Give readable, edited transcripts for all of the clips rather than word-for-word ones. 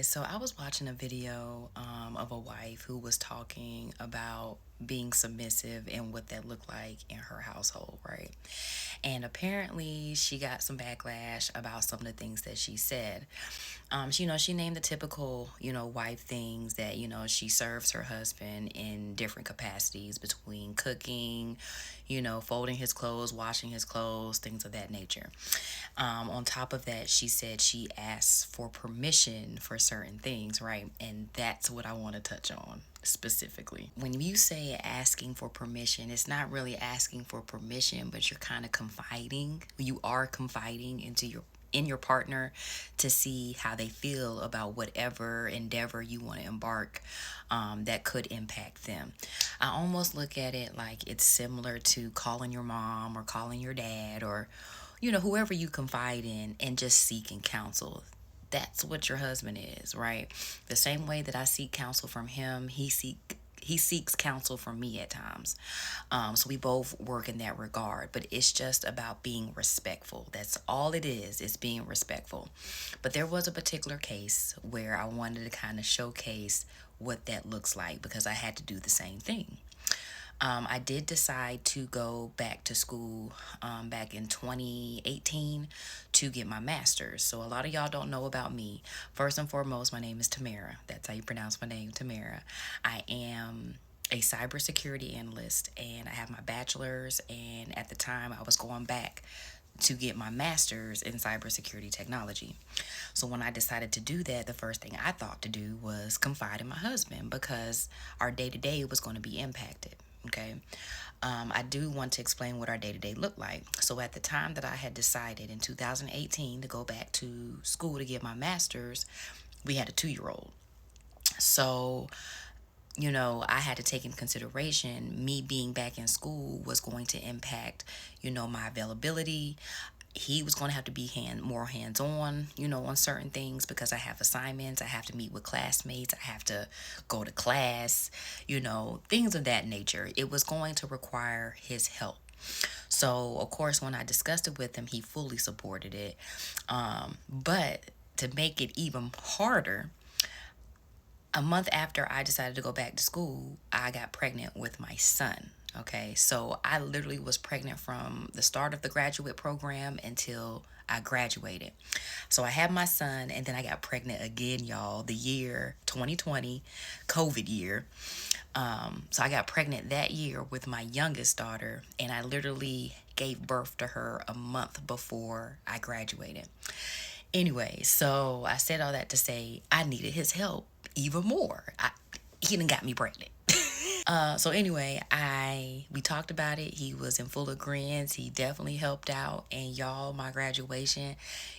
So I was watching a video of a wife who was talking about being submissive and what that looked like in her household, right? And apparently she got some backlash about some of the things that she said. She named the typical, wife things that, she serves her husband in different capacities between cooking, folding his clothes, washing his clothes, things of that nature. On top of that, she said she asks for permission for certain things, right? And that's what I want to touch on specifically. When you say asking for permission, it's not really asking for permission, but you're kind of confiding. You are confiding into your partner to see how they feel about whatever endeavor you want to embark that could impact them. I almost look at it like it's similar to calling your mom or calling your dad or whoever you confide in and just seeking counsel. That's what your husband is, right? The same way that I seek counsel from him, he seeks counsel from me at times. So we both work in that regard, but it's just about being respectful. That's all it is. It's being respectful. But there was a particular case where I wanted to kind of showcase what that looks like because I had to do the same thing. I did decide to go back to school back in 2018 to get my master's. So a lot of y'all don't know about me. First and foremost, my name is Tamara. That's how you pronounce my name, Tamara. I am a cybersecurity analyst and I have my bachelor's, and at the time I was going back to get my master's in cybersecurity technology. So when I decided to do that, the first thing I thought to do was confide in my husband because our day to day was going to be impacted. Okay. I do want to explain what our day to day looked like. So at the time that I had decided in 2018 to go back to school to get my master's, we had a 2 year old. So I had to take in consideration me being back in school was going to impact, my availability. He was going to have to be more hands on, on certain things because I have assignments. I have to meet with classmates. I have to go to class, things of that nature. It was going to require his help. So, of course, when I discussed it with him, he fully supported it. But to make it even harder, a month after I decided to go back to school, I got pregnant with my son. Okay, so I literally was pregnant from the start of the graduate program until I graduated. So I had my son, and then I got pregnant again, y'all, the year 2020, COVID year. So I got pregnant that year with my youngest daughter, and I literally gave birth to her a month before I graduated. Anyway, so I said all that to say I needed his help even more. He done got me pregnant. So anyway, we talked about it. He was in full agreement. He definitely helped out. And y'all, my graduation,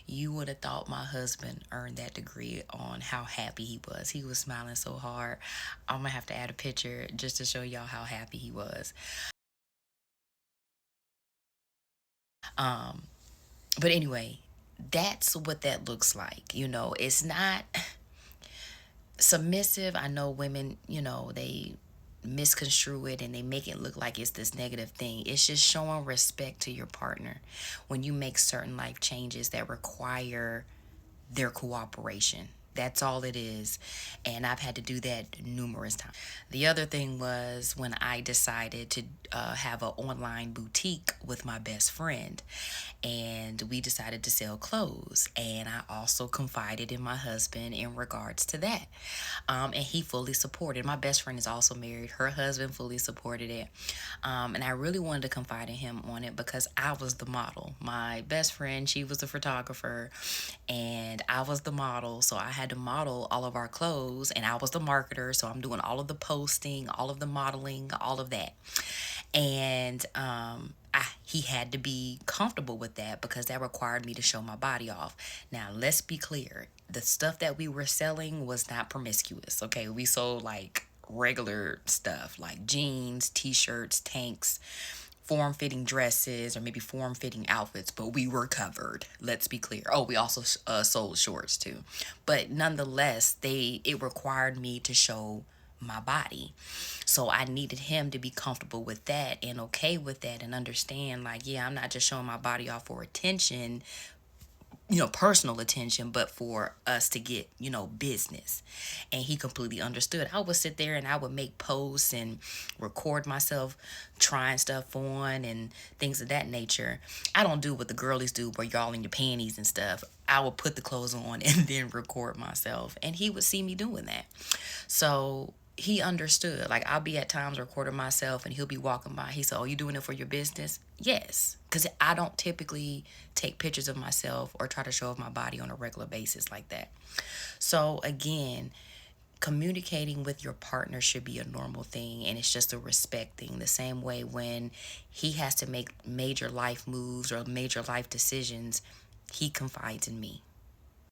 you would have thought my husband earned that degree on how happy he was. He was smiling so hard. I'm gonna have to add a picture just to show y'all how happy he was. Um, but anyway, that's what that looks like. It's not submissive. I know women, they misconstrue it and they make it look like it's this negative thing. It's just showing respect to your partner when you make certain life changes that require their cooperation. That's all it is. And I've had to do that numerous times. The other thing was when I decided to have an online boutique with my best friend. And we decided to sell clothes. And I also confided in my husband in regards to that. And he fully supported. My best friend is also married. Her husband fully supported it. And I really wanted to confide in him on it because I was the model. My best friend, she was the photographer, and I was the model. So I had to model all of our clothes, and I was the marketer. So I'm doing all of the posting, all of the modeling, all of that. And he had to be comfortable with that because that required me to show my body off. Now, let's be clear. The stuff that we were selling was not promiscuous, okay? We sold like regular stuff like jeans, t-shirts, tanks, form-fitting dresses, or maybe form-fitting outfits, but we were covered. Let's be clear. Oh, we also sold shorts too. But nonetheless, it required me to show my body. So I needed him to be comfortable with that and okay with that and understand like, yeah, I'm not just showing my body off for attention, personal attention, but for us to get, business. And he completely understood. I would sit there and I would make posts and record myself trying stuff on and things of that nature. I don't do what the girlies do where y'all in your panties and stuff. I would put the clothes on and then record myself. And he would see me doing that. So he understood. Like, I'll be at times recording myself and he'll be walking by. He said, "Oh, you doing it for your business?" Yes. Because I don't typically take pictures of myself or try to show off my body on a regular basis like that. So, again, communicating with your partner should be a normal thing, and it's just a respect thing. The same way when he has to make major life moves or major life decisions, he confides in me.